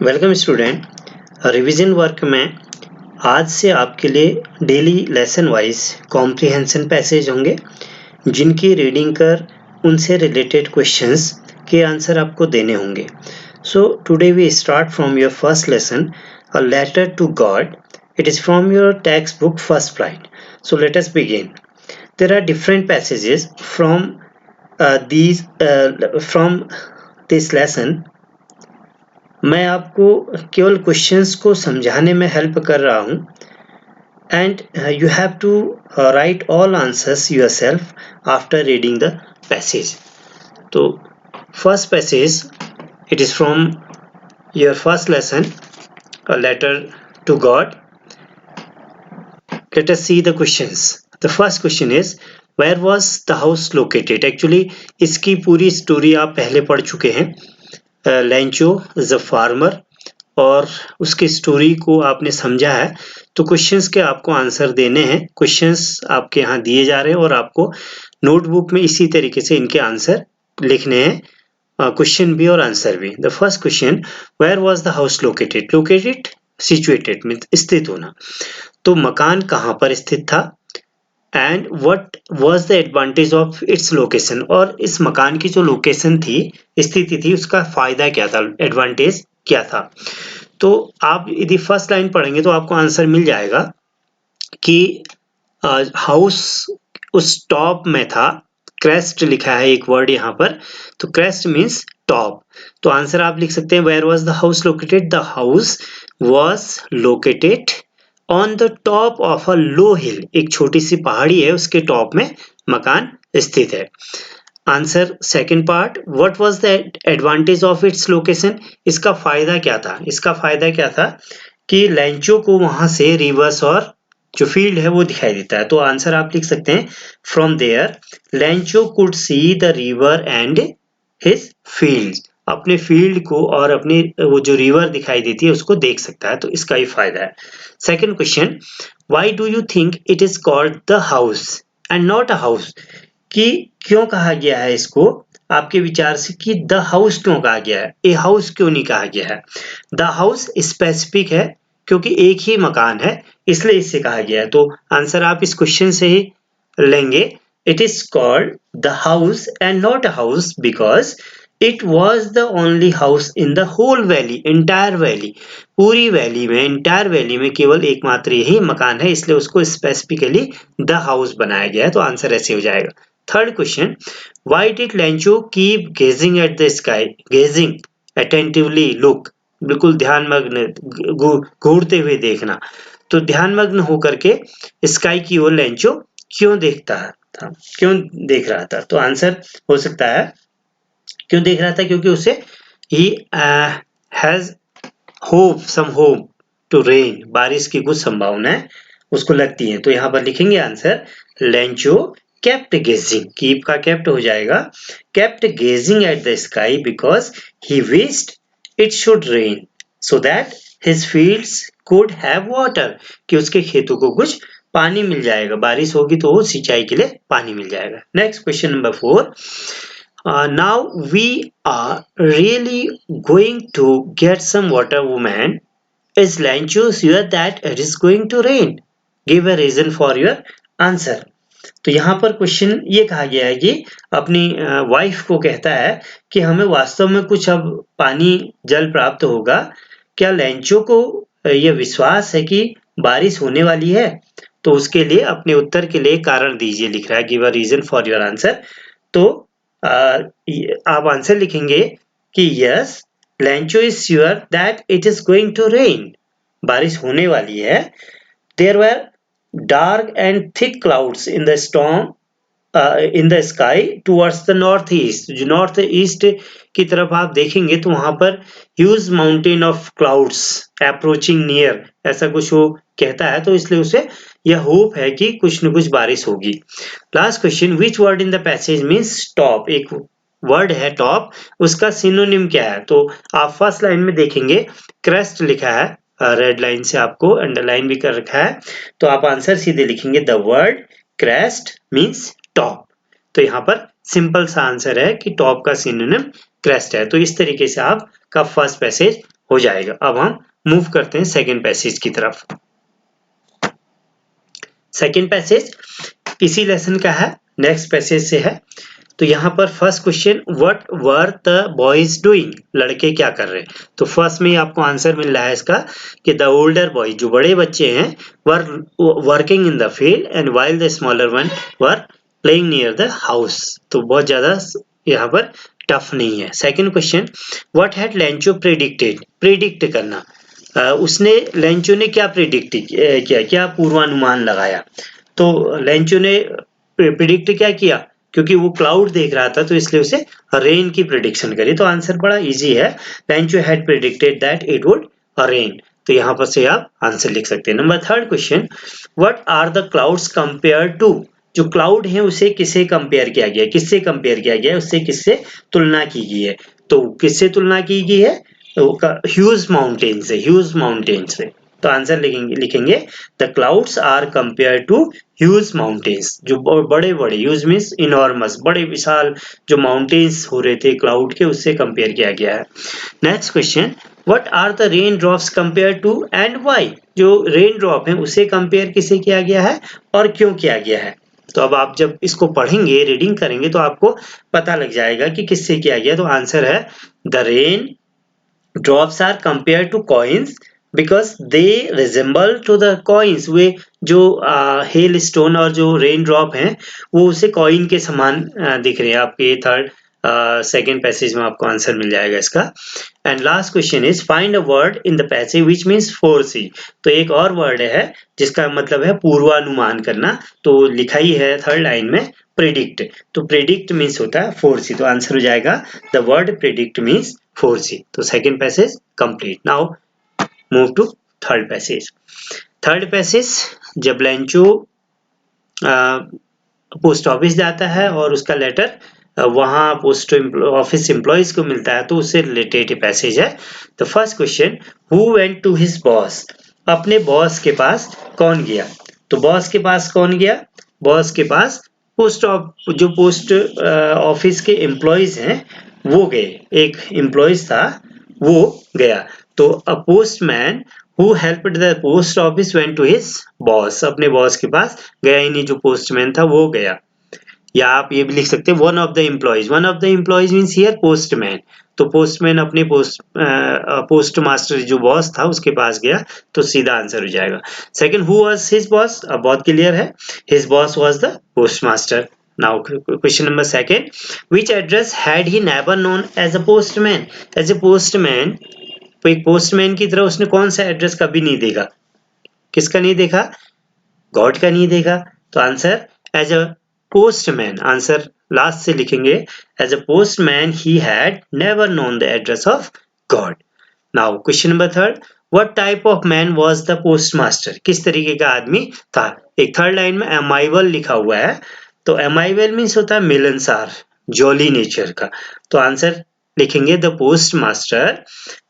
Welcome student. Revision work में आज से आपके लिए daily lesson wise comprehension passage होंगे जिनकी रीडिंग कर उनसे रिलेटेड क्वेश्चंस के आंसर आपको देने होंगे। So today we start from your first lesson, a letter to God. It is from your text book first line. So let us begin. There are different passages from this lesson. मैं आपको केवल questions को समझाने में help कर रहा हूँ and you have to write all answers yourself after reading the passage. तो first passage, it is from your first lesson, a letter to God. Let us see the questions. The first question is, where was the house located? Actually इसकी पूरी story आप पहले पढ़ चुके हैं. लैंचो is a farmer और उसकी story को आपने समझा है. तो क्वेश्चंस के आपको आंसर देने हैं. क्वेश्चंस आपके यहाँ दिए जा रहे हैं और आपको नोटबुक में इसी तरीके से इनके आंसर लिखने हैं, क्वेश्चन भी और आंसर भी. The first question, where was the house located? Located situated mean स्थित होना. तो मकान कहाँ पर स्थित था and what was the advantage of its location, और इस मकान की जो लोकेशन थी, स्थिति थी, उसका फायदा क्या था, एडवांटेज क्या था. तो आप यदि फर्स्ट लाइन पढ़ेंगे तो आपको आंसर मिल जाएगा कि हाउस उस टॉप में था. क्रेस्ट लिखा है एक वर्ड यहाँ पर, तो क्रेस्ट मीन्स टॉप. तो आंसर आप लिख सकते हैं, where was the house located? The house was located on the top of a low hill. एक छोटी सी पहाड़ी है, उसके टॉप में मकान स्थित है. Answer second part, what was the advantage of its location? इसका फायदा क्या था? इसका फायदा क्या था कि लैंचो को वहां से रिवर्स और जो फील्ड है वो दिखाई देता है. तो आंसर आप लिख सकते हैं, from there Lencho could see the river and his field. अपने फील्ड को और अपनी वो जो रिवर दिखाई देती है उसको देख सकता है. तो इसका ही फायदा है. Second question, why do you think it is called the house and not a house? कि क्यों कहा गया है इसको आपके विचार से, कि द हाउस क्यों कहा गया है, ए हाउस क्यों नहीं कहा गया है? द हाउस स्पेसिफिक है क्योंकि एक ही मकान है, इसलिए इससे कहा गया है. तो आंसर आप इस क्वेश्चन से ही लेंगे. It is called the house and not a house because it was the only house in the whole valley. Entire valley, पूरी वैली में, इंटायर वैली में केवल एकमात्र यही मकान है, इसलिए उसको स्पेसिफिकली द हाउस बनाया गया है. तो आंसर ऐसे हो जाएगा. Third question, why did Lencho keep gazing at the sky? Gazing, attentively look, बिल्कुल ध्यानमग्न, घूरते हुए देखना. तो ध्यानमग्न होकर के स्काई की ओर लैंचो क्यों देखता था, क्यों देख रहा था? तो आंसर हो सकता है, क्यों देख रहा था, क्योंकि उसे he has hope, some hope to rain, बारिश की कुछ संभावनाएं उसको लगती हैं. तो यहाँ पर लिखेंगे आंसर, लैंचो kept gazing, keep का kept हो जाएगा, kept gazing at the sky because he wished it should rain so that his fields could have water, कि उसके खेतों को कुछ पानी मिल जाएगा, बारिश होगी तो वो सिंचाई के लिए पानी मिल जाएगा. Next question number 4, now we are really going to get some water, woman. Is Lancho sure that it is going to rain? Give a reason for your answer. तो यहाँ पर क्वेश्चन ये कहा गया है कि अपनी वाइफ को कहता है कि हमें वास्तव में कुछ अब पानी जल प्राप्त होगा. क्या लैंचो को यह विश्वास है कि बारिश होने वाली है? तो उसके लिए अपने उत्तर के लिए कारण दीजिए, लिख रहा है, give a reason for your answer. तो आप आंसर लिखेंगे कि yes, Lencho is sure that it is going to rain, बारिश होने वाली है. There were dark and thick clouds in the storm in the sky towards the northeast. जो north east की तरफ आप देखेंगे तो वहां पर huge mountain of clouds approaching near, ऐसा कुछ वो कहता है. तो इसलिए उसे यह होप है कि कुछ न कुछ बारिश होगी. Last question, which word in the passage means top? एक वर्ड है टॉप, उसका सिनोनिम क्या है? तो आप फर्स्ट लाइन में देखेंगे क्रेस्ट लिखा है, रेड लाइन से आपको अंडरलाइन भी कर रखा है. तो आप आंसर सीधे लिखेंगे, the word crest means top. तो यहाँ पर सिंपल सा आंसर है कि टॉप का सिनोनिम क्रेस्ट है. तो इस तरीके से आपका फर्स्ट पैसेज हो जाएगा। अब हम मूव करते हैं सेकेंड पैसेज की तरफ। सेकेंड पैसेज इसी लेसन का है, नेक्स्ट पैसेज से है। तो यहाँ पर first question, what were the boys doing, लड़के क्या कर रहे हैं। तो फर्स्ट में ही आपको आंसर मिल रहा है इसका कि द ओल्डर बॉय, जो बड़े बच्चे हैं, were working in the field and while the smaller one were playing near the house. तो बहुत ज्यादा यहाँ पर टफ नहीं है। Second question, what had Lencho predicted, predict करना, उसने लेंचो ने क्या प्रेडिक्ट किया, क्या पूर्वानुमान लगाया। तो लेंचो ने प्रिडिक्ट क्या किया, क्योंकि वो क्लाउड देख रहा था तो इसलिए उसे रेन की प्रिडिक्शन करी। तो आंसर बड़ा इजी है, Lencho had predicted that it would rain. तो यहाँ पर से आप आंसर लिख सकते हैं। Number third question, what are the clouds compared to, जो क्लाउड है उसे किससे कंपेयर किया गया, किससे कंपेयर किया गया, उससे किससे तुलना की गई है। तो किससे तुलना की गई है, ह्यूज माउंटेन से, ह्यूज माउंटेन से। तो आंसर लिखेंगे the clouds are compared to huge mountains, जो बड़े बड़े, ह्यूज मीन्स इनॉर्मस, बड़े विशाल जो माउंटेन्स हो रहे थे क्लाउड के, उससे कंपेयर किया गया है। Next question, what are the rain drops compared to and why, जो रेन ड्रॉप है उसे कंपेयर किसे किया गया है और क्यों किया गया है। तो अब आप जब इसको पढ़ेंगे, रीडिंग करेंगे, तो आपको पता लग जाएगा कि किससे किया गया। तो आंसर है the rain drops are compared to coins because they resemble to the coins। वे जो हेल स्टोन और जो रेन ड्रॉप हैं वो उसे कॉइन के समान दिख रहे हैं। आपके थर्ड सेकेंड पैसेज में आपको आंसर मिल जाएगा इसका। And last question is find a word in the passage which means foresee. तो एक और वर्ड है जिसका मतलब है पूर्वानुमान करना। तो लिखा ही है थर्ड लाइन में प्रेडिक्ट। तो प्रेडिक्ट मीन्स होता है फोरसी। तो आंसर हो जाएगा the word predict means foresee. तो second passage complete. Now move to third passage. Third passage, जब लेंचो पोस्ट ऑफिस जाता है और उसका लेटर वहां पोस्ट ऑफिस एम्प्लॉइज को मिलता है, तो उससे रिलेटेड पैसेज है। तो first question, who went to his boss, अपने बॉस के पास कौन गया। तो बॉस के पास कौन गया, बॉस के पास जो पोस्ट ऑफिस के एम्प्लॉइज हैं वो गए। एक एम्प्लॉइज था वो गया। तो a postman who helped the post office went to his boss, अपने बॉस के पास गया ही नहीं, जो पोस्टमैन था वो गया। या आप ये भी लिख सकते हैं one of the employees, one of the employees means here postman. तो पोस्टमैन अपने पोस्ट मास्टर जो बॉस था उसके पास गया, तो सीधा आंसर हो जाएगा। Second, who was his boss, अब बहुत क्लियर है, his boss was the post master. Now question number second, which address had he never known as a postman, as a postman, तो एक पोस्टमैन की तरह उसने कौन सा एड्रेस कभी नहीं देखा, किसका नहीं देखा, गॉड का नहीं देखा। तो answer as a postman, answer last से लिखेंगे, as a postman he had never known the address of God. Now question number third, what type of man was the postmaster, किस तरीके का आदमी था। एक थर्ड लाइन में अमाइबल लिखा हुआ है। तो अमाइबल मीन्स होता है मिलनसार, जॉली नेचर का। तो आंसर लिखेंगे the postmaster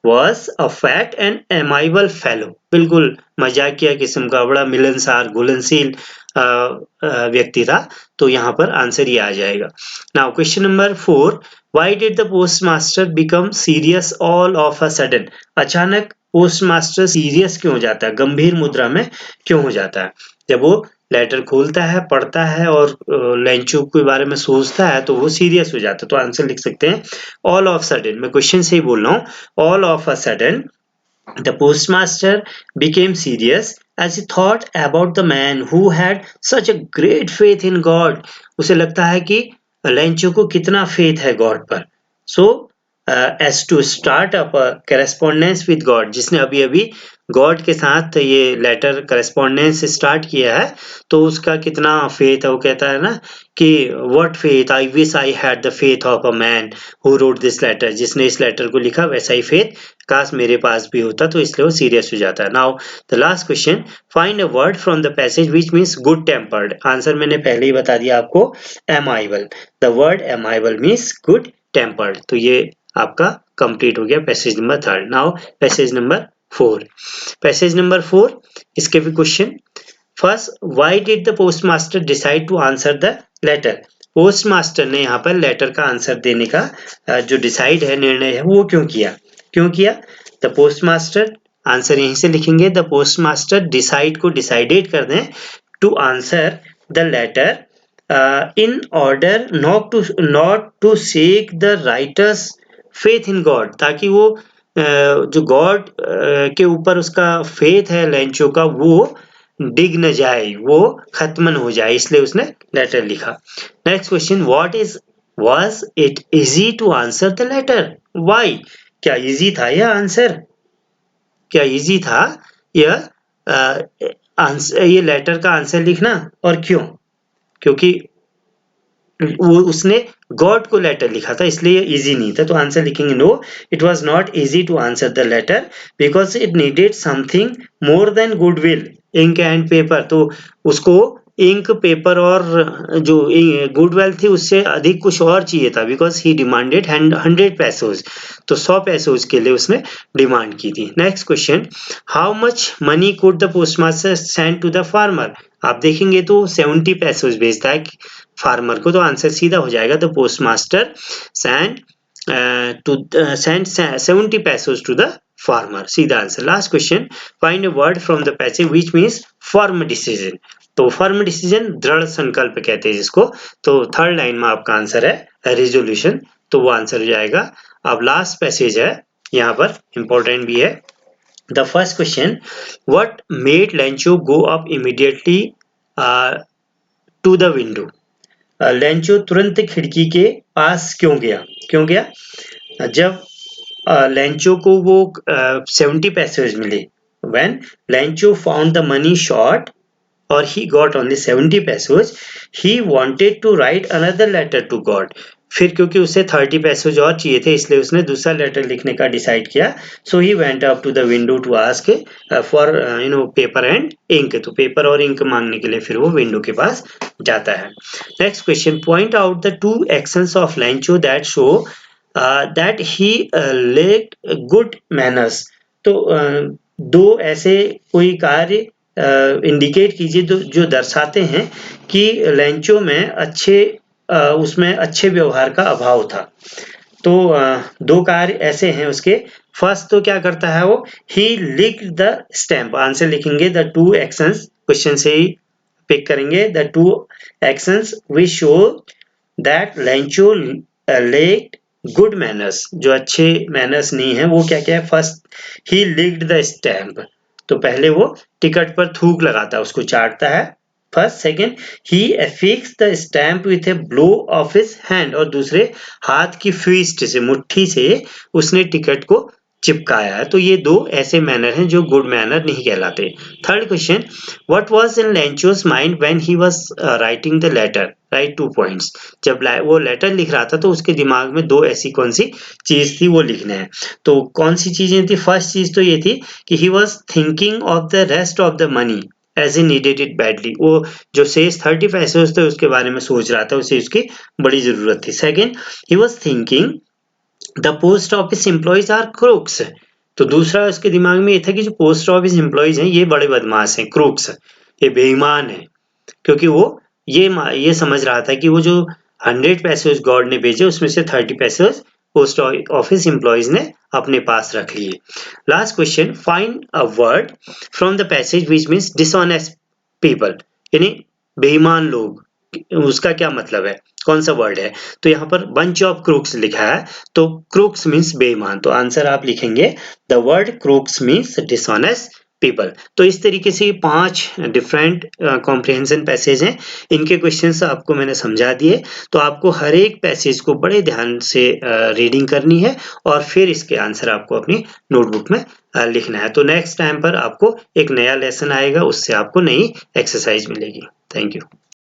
was a fat and amiable fellow, बिल्कुल मजाकिया किस्म का, बड़ा मिलनसार घुलनशील व्यक्ति था। तो यहाँ पर आंसर ये आ जाएगा। Now question number 4, why did the postmaster become serious all of a sudden, अचानक पोस्टमास्टर सीरियस क्यों हो जाता है, गंभीर मुद्रा में क्यों हो जाता है। जब वो लेटर खोलता है, पढ़ता है और लेंचो के बारे में सोचता है तो वो सीरियस हो जाता है। तो आंसर लिख सकते हैं ऑल ऑफ सडन, मैं क्वेश्चन से ही बोल रहा हूँ। All of a sudden the postmaster became serious as he thought about the man who had such a great faith in God। उसे लगता है कि लेंचो को कितना फेथ है गॉड पर। So as to start up a correspondence with God, जिसने अभी अभी गॉड के साथ ये लेटर करस्पॉन्डेंस स्टार्ट किया है, तो उसका कितना फेथ है। वो कहता है ना कि what faith, I wish I had the faith of a man who wrote this letter, जिसने इस लेटर को लिखा वैसा ही फेथ काश मेरे पास भी होता। तो इसलिए वो सीरियस हो जाता है। Now the last question, find a word from the passage which means good tempered. Answer मैंने पहले ही बता दिया आपको, amiable. The word amiable means good tempered. तो ये आपका कंप्लीट हो गया passage number third. Now passage number 4। Passage number 4, इसके भी question. First, why did the postmaster decide to answer the letter. Postmaster ने यहाँ पर लेटर का आंसर देने का जो डिसाइड है, निर्णय है, वो क्यों किया, क्यों किया। द पोस्टमास्टर, आंसर यहीं से लिखेंगे, द पोस्टमास्टर डिसाइड को डिसाइडेड कर दें to answer the letter in order not to shake the writer's faith in God, ताकि वो जो गॉड के ऊपर उसका फेथ है लेंचो का, वो डिग न जाए, वो खत्म न हो जाए, इसलिए उसने लेटर लिखा। Next question, what is was it easy to answer the letter, why, क्या इजी था यह आंसर, क्या इजी था यह आंसर, ये लेटर का आंसर लिखना, और क्यों, क्योंकि वो उसने गॉड को लेटर लिखा था इसलिए इजी नहीं था, तो आंसर लिखेंगे no, it was not easy to answer the letter because it needed something more than goodwill ink and paper, तो उसको इंक पेपर और जो गुडविल थी उससे अधिक कुछ और चाहिए था, बिकॉज ही डिमांडेड 100 पैसोज, तो 100 पैसोज के लिए उसने डिमांड की थी। Next question, how much money could the postmaster send to the farmer, आप देखेंगे तो 70 पैसोज भेजता है फार्मर को, तो आंसर सीधा हो जाएगा the postmaster send to send 70 pesos to the farmer, सीधा answer. Last question, find a word from the passage which means firm decision, तो फर्म डिसीजन दृढ़ संकल्प कहते हैं जिसको, तो थर्ड लाइन में आपका आंसर है रेजोल्यूशन, तो वो आंसर हो जाएगा। अब लास्ट पैसेज है, यहाँ पर इंपॉर्टेंट भी है। The first question, what made Lencho go up immediately to the window, Lencho तुरंत खिड़की के पास क्यों गया, जब लेंचो को वो 70 पैसे मिले, when Lencho found the money short और he got only 70 pesos, he wanted to write another letter to God, फिर क्योंकि उसे 30 पैसेज और चाहिए थे इसलिए उसने दूसरा लेटर लिखने का डिसाइड किया, so he went up to the window to ask for paper and ink, तो पेपर और इंक मांगने के लिए फिर वो विंडो के पास जाता है। Next question, point out the 2 actions of Lencho that show that he lacked good manners, तो दो ऐसे कोई कार्य इंडिकेट कीजिए जो दर्शाते हैं कि लेंचो में उसमें अच्छे व्यवहार का अभाव था, तो दो कार्य ऐसे हैं उसके। फर्स्ट तो क्या करता है वो, he licked the stamp, answer लिखेंगे द 2 एक्शंस, क्वेश्चन से ही पिक करेंगे, the 2 actions we show that Lencho lacked good manners, जो अच्छे मैनर्स नहीं है वो क्या क्या है। First, he licked the stamp, तो पहले वो टिकट पर थूक लगाता है, उसको चाटता है first. Second, he affix the stamp with a blow of his hand, और दूसरे हाथ की फिस्ट से, मुट्ठी से उसने टिकट को चिपकाया है, तो ये दो ऐसे मैनर हैं जो गुड मैनर नहीं कहलाते। Third question, what was in Lencho's mind when he was writing the letter, write 2 points, जब वो लेटर लिख रहा था तो उसके दिमाग में दो ऐसी कौन सी चीज थी वो लिखना है, तो कौन सी चीजें थी। फर्स्ट चीज तो ये थी कि he was thinking of the rest of the money as he needed it badly, वो जो शेष 30 पैसे थे उसके बारे में सोच रहा था, उसे उसकी बड़ी जरूरत थी। Second, he was thinking the post office employees are crooks, तो दूसरा उसके दिमाग में ये था कि जो पोस्ट ऑफिस एम्प्लॉइज हैं ये बड़े बदमाश हैं, क्रूक्स, ये बेईमान है, क्योंकि वो ये समझ रहा था कि वो जो 100 पैसे गॉड ने भेजे उसमें से 30 पैसे पोस्ट ऑफिस एम्प्लॉइज ने अपने पास रख लिए। Last question, find a word from the passage which means dishonest people, यानी बेईमान लोग, उसका क्या मतलब है, कौन सा वर्ड है, तो यहाँ पर बंच ऑफ क्रूक्स लिखा है, तो क्रूक्स मींस बेईमान, तो आंसर आप लिखेंगे the word crooks means dishonest people. तो इस तरीके से 5 डिफरेंट कॉम्प्रिहेंशन पैसेज हैं, इनके क्वेश्चंस आपको मैंने समझा दिए, तो आपको हर एक पैसेज को बड़े ध्यान से रीडिंग करनी है और फिर इसके आंसर आपको अपनी नोटबुक में लिखना है। तो नेक्स्ट टाइम पर आपको एक नया लेसन आएगा, उससे आपको नई एक्सरसाइज मिलेगी। Thank you.